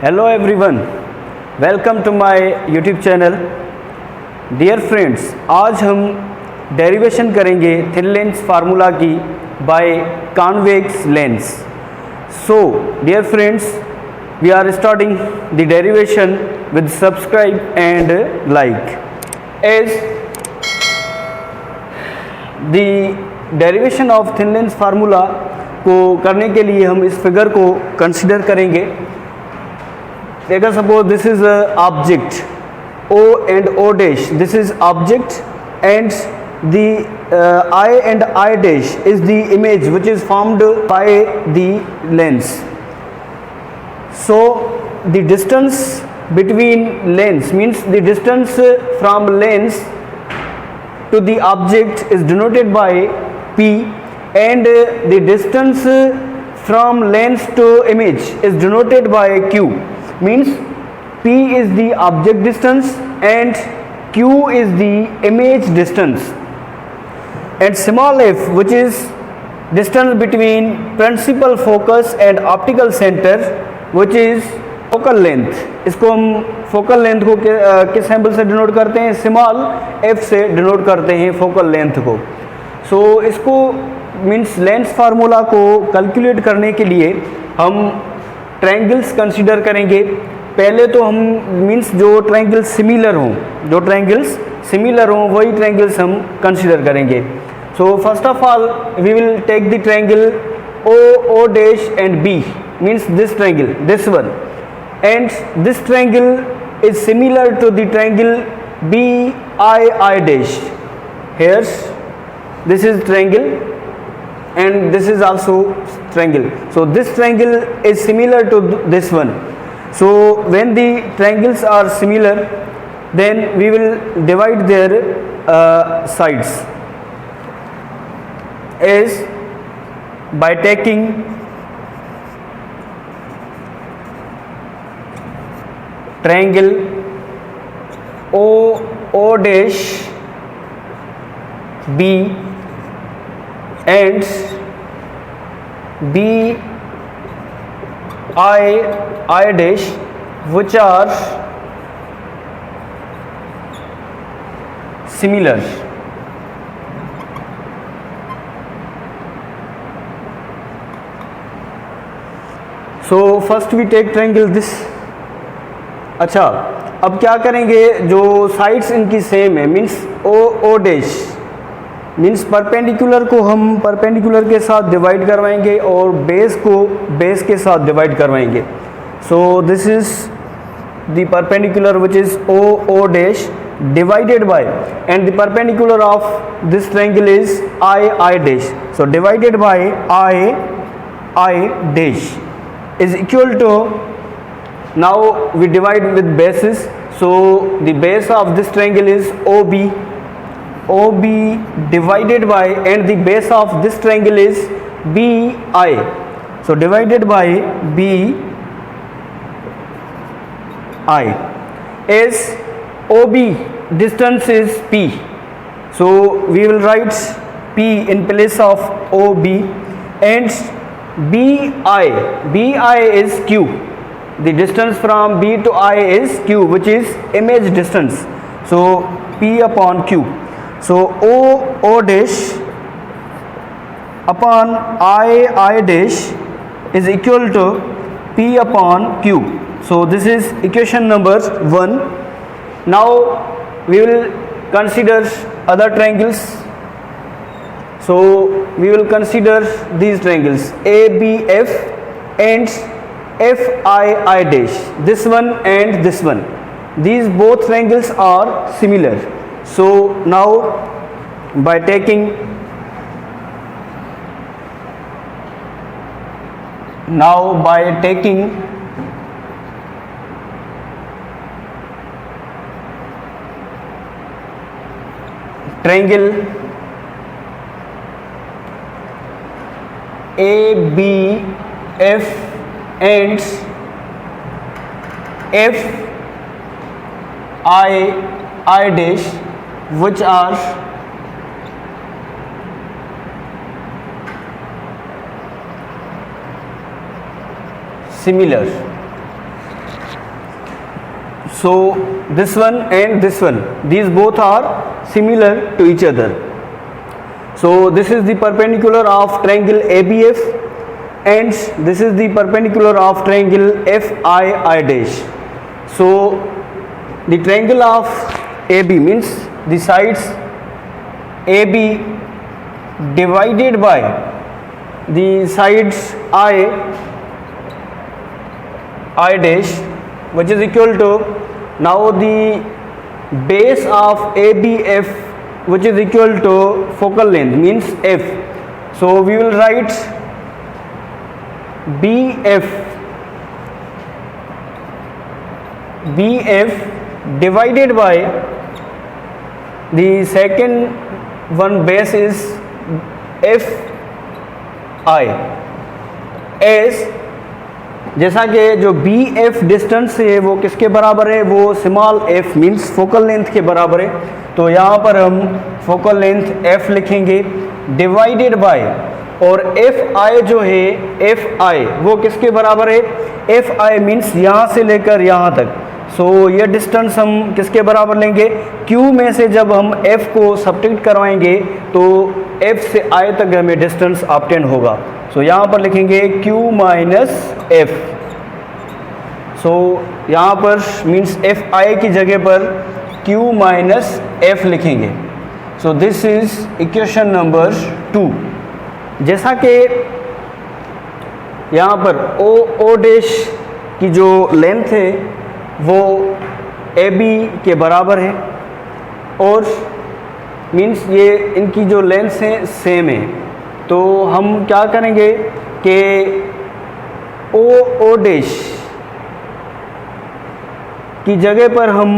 Hello everyone, welcome to my YouTube channel. Dear friends, आज हम derivation करेंगे thin lens formula की by convex lens. So dear friends, we are starting the derivation with subscribe and like. As the derivation of thin lens formula को करने के लिए हम इस फिगर को कंसिडर करेंगे। Take a suppose this is a object O and O dash. This is object and the I and I dash is the image which is formed by the lens. So the distance between lens means the distance from lens to the object is denoted by P, and the distance from lens to image is denoted by Q. Means P is the object distance and Q is the image distance, and small f, which is distance between principal focus and optical center, which is focal length. इसको हम focal length को किस symbol से denote करते हैं? Small f से denote करते हैं focal length को। सो इसको मीन्स लेंस फार्मूला को कैलकुलेट करने के लिए हम ट्रायंगल्स कंसीडर करेंगे। पहले तो हम मीन्स जो ट्रायंगल्स सिमिलर हों वही ट्रायंगल्स हम कंसीडर करेंगे। So first of all we will take the triangle O O dash and B, means this triangle, this one, and this triangle is similar to the triangle B I I dash. Here this is triangle and this is also triangle. So this triangle is similar to this one. So when the triangles are similar, then we will divide their sides as by taking triangle O O dash B and B I dash, which are similar. So first we take triangle this। अच्छा, अब क्या करेंगे? जो sides इनकी same है, means O O dash, means perpendicular को हम perpendicular के साथ डिवाइड करवाएंगे और बेस को बेस के साथ डिवाइड करवाएंगे। So this is the perpendicular which is O O dash divided by, and the perpendicular of this triangle is I I dash. So divided by I I dash is equal to, now we divide with basis. So the base of this triangle is O B, OB divided by, and the base of this triangle is BI. So divided by BI, as OB distance is P. So we will write P in place of OB, and BI is Q. The distance from B to I is Q, which is image distance. So P upon Q. So O dash upon I dash is equal to P upon Q. So this is equation number 1. Now we will consider other triangles. So we will consider these triangles ABF and FII dash, this one and this one. These both triangles are similar. So now by taking triangle ABF and FII dash, which are similar. So this one and this one, these both are similar to each other. So this is the perpendicular of triangle ABF and this is the perpendicular of triangle FII dash. So the triangle of AB means the sides AB divided by the sides I dash, which is equal to, now the base of ABF, which is equal to focal length means F. So we will write BF divided by the second one base is FI, as जैसा कि जो BF distance है वो किसके बराबर है, वो small f means focal length के बराबर है। तो यहाँ पर हम फोकल लेंथ f लिखेंगे डिवाइडेड बाय, और FI जो है FI वो किसके बराबर है, FI मीन्स यहाँ से लेकर यहाँ तक। सो ये डिस्टेंस हम किसके बराबर लेंगे, Q में से जब हम F को सब्ट्रैक्ट करवाएंगे तो F से I तक हमें डिस्टेंस ऑब्टेन होगा। सो यहाँ पर लिखेंगे Q माइनस F। सो यहाँ पर मीन्स FI की जगह पर Q माइनस F लिखेंगे। सो दिस इज इक्वेशन नंबर 2। जैसा कि यहाँ पर O डैश की जो लेंथ है वो AB के बराबर है, और मीन्स ये इनकी जो लेंथ है सेम है। तो हम क्या करेंगे कि O डैश की जगह पर हम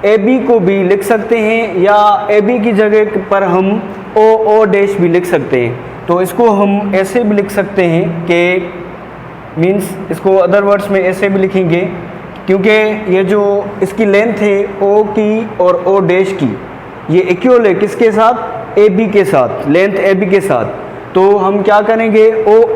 AB को भी लिख सकते हैं, या AB की जगह पर हम O डैश भी लिख सकते हैं। तो इसको हम ऐसे भी लिख सकते हैं कि मीन्स इसको अदर वर्ड्स में ऐसे भी लिखेंगे, क्योंकि ये जो इसकी लेंथ है O की और O डैश की ये इक्वल है किसके साथ, AB के साथ, लेंथ AB के साथ। तो हम क्या करेंगे,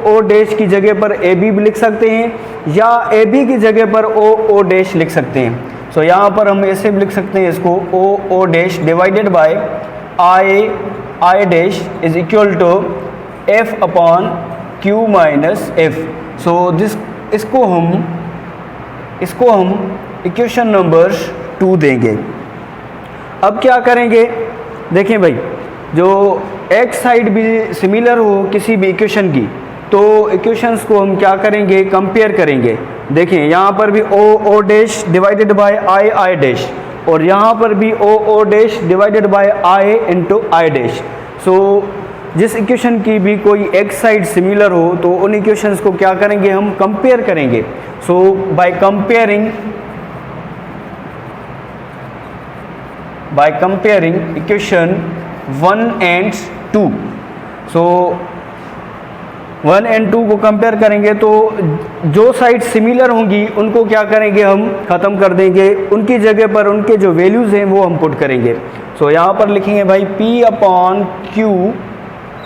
O डैश की जगह पर AB भी लिख सकते हैं, या AB की जगह पर O डैश लिख सकते हैं। सो यहाँ पर हम ऐसे भी लिख सकते हैं इसको O dash divided by I dash is equal to F upon Q minus F। So this इसको हम इक्वेशन नंबर 2 देंगे। अब क्या करेंगे, देखें भाई, जो एक साइड भी सिमिलर हो किसी भी इक्वेशन की, तो इक्वेशंस को हम क्या करेंगे, कंपेयर करेंगे। देखें यहाँ पर भी O dash divided by I dash, और यहाँ पर भी O dash divided by I into I dash. So जिस इक्वेशन की भी कोई एक साइड सिमिलर हो तो उन इक्वेशंस को क्या करेंगे, हम कंपेयर करेंगे। So by comparing equation 1 and 2, so 1 and 2 को कंपेयर करेंगे तो जो साइड सिमिलर होंगी उनको क्या करेंगे, हम ख़त्म कर देंगे, उनकी जगह पर उनके जो वैल्यूज़ हैं वो हम पुट करेंगे। सो यहाँ पर लिखेंगे भाई P upon Q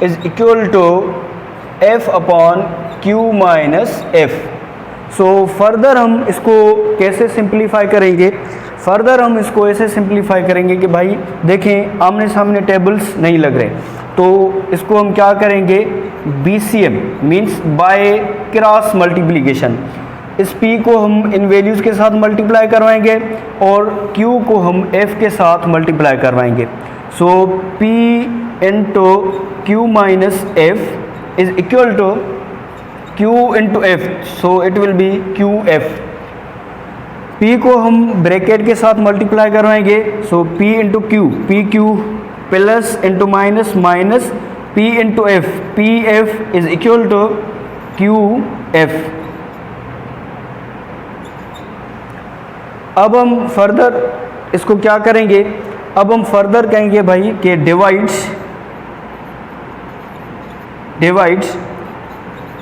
is equal to F upon Q minus F। So further हम इसको कैसे सिंप्लीफाई करेंगे, फर्दर हम इसको ऐसे सिंप्लीफाई करेंगे कि भाई देखें आमने सामने टेबल्स नहीं लग रहे, तो इसको हम क्या करेंगे, BCM means by cross multiplication. इस P को हम इन वैल्यूज़ के साथ मल्टीप्लाई करवाएंगे और Q को हम F के साथ मल्टीप्लाई करवाएंगे। So P into Q minus F is equal to Q into F, so it will be QF। P को हम ब्रैकेट के साथ मल्टीप्लाई करवाएंगे, so P into Q, PQ plus into minus minus P into F, PF is equal to QF। अब हम further इसको क्या करेंगे, अब हम फर्दर कहेंगे भाई कि divides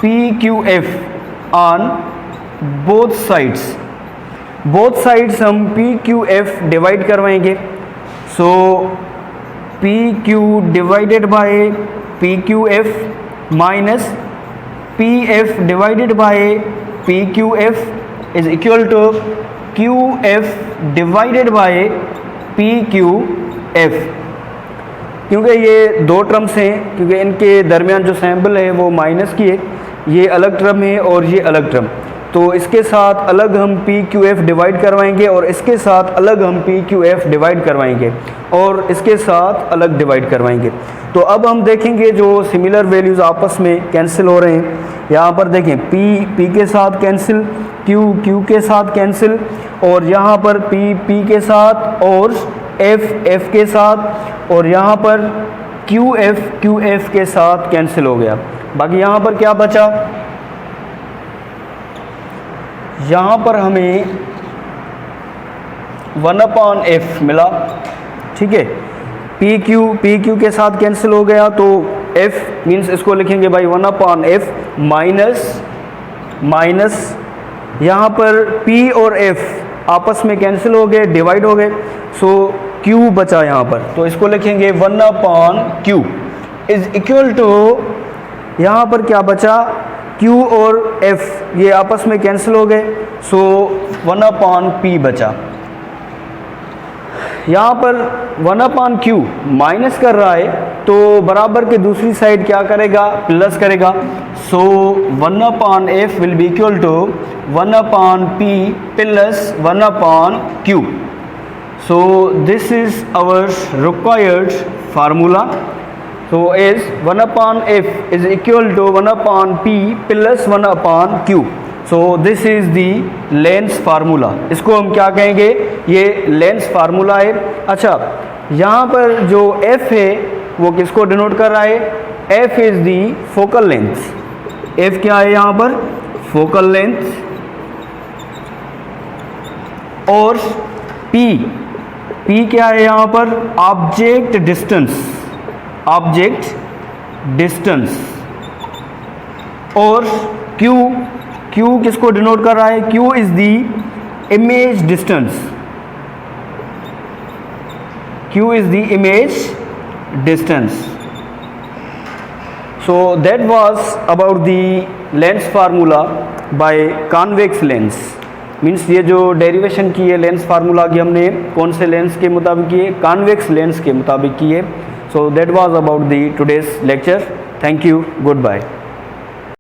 PQF on both sides हम PQF डिवाइड करवाएंगे। So PQ divided by PQF minus PF divided by PQF is equal to Q F divided by P Q F. क्योंकि ये दो टर्म्स हैं, क्योंकि इनके दरमियान जो सैम्पल है वो माइनस की है, ये अलग टर्म है और ये अलग टर्म, तो इसके साथ अलग हम पी क्यू एफ डिवाइड करवाएंगे और इसके साथ अलग हम पी क्यू एफ डिवाइड करवाएंगे और इसके साथ अलग डिवाइड करवाएंगे। तो अब हम देखेंगे जो सिमिलर वैल्यूज़ आपस में कैंसिल हो रहे हैं। यहाँ पर देखें पी के साथ कैंसिल, क्यू के साथ कैंसिल, और यहाँ पर पी के साथ और एफ के साथ, और यहाँ पर क्यू एफ के साथ कैंसिल हो गया। बाकी यहाँ पर क्या बचा, यहाँ पर हमें 1/f मिला, ठीक है। पी क्यू के साथ कैंसिल हो गया, तो f मीन्स इसको लिखेंगे भाई 1/f माइनस यहाँ पर p और f आपस में कैंसिल हो गए, डिवाइड हो गए, सो q बचा यहाँ पर, तो इसको लिखेंगे 1/q इज इक्वल टू, यहाँ पर क्या बचा, q और f ये आपस में कैंसिल हो गए, सो 1/p बचा। यहाँ पर 1/q माइनस कर रहा है, तो बराबर के दूसरी साइड क्या करेगा, प्लस करेगा, so 1/f will be equal to 1/p plus 1/q। So this is our required formula. So is 1/f is equal to 1/p plus 1/q. So this is the lens formula. इसको हम क्या कहेंगे, ये lens formula है। अच्छा, यहाँ पर जो f है वो किसको डिनोट कर रहा है, f is the focal length. f क्या है यहाँ पर, फोकल लेंथ, और p क्या है यहाँ पर, ऑब्जेक्ट डिस्टेंस, और q किसको डिनोट कर रहा है, q is the image distance. So that was about the lens formula by convex lens. Means ये जो डेरिवेशन की है लेंस फार्मूला की, हमने कौन से लेंस के मुताबिक की है, कॉन्वेक्स लेंस के मुताबिक की है। So that was about the today's lecture. Thank you. Goodbye.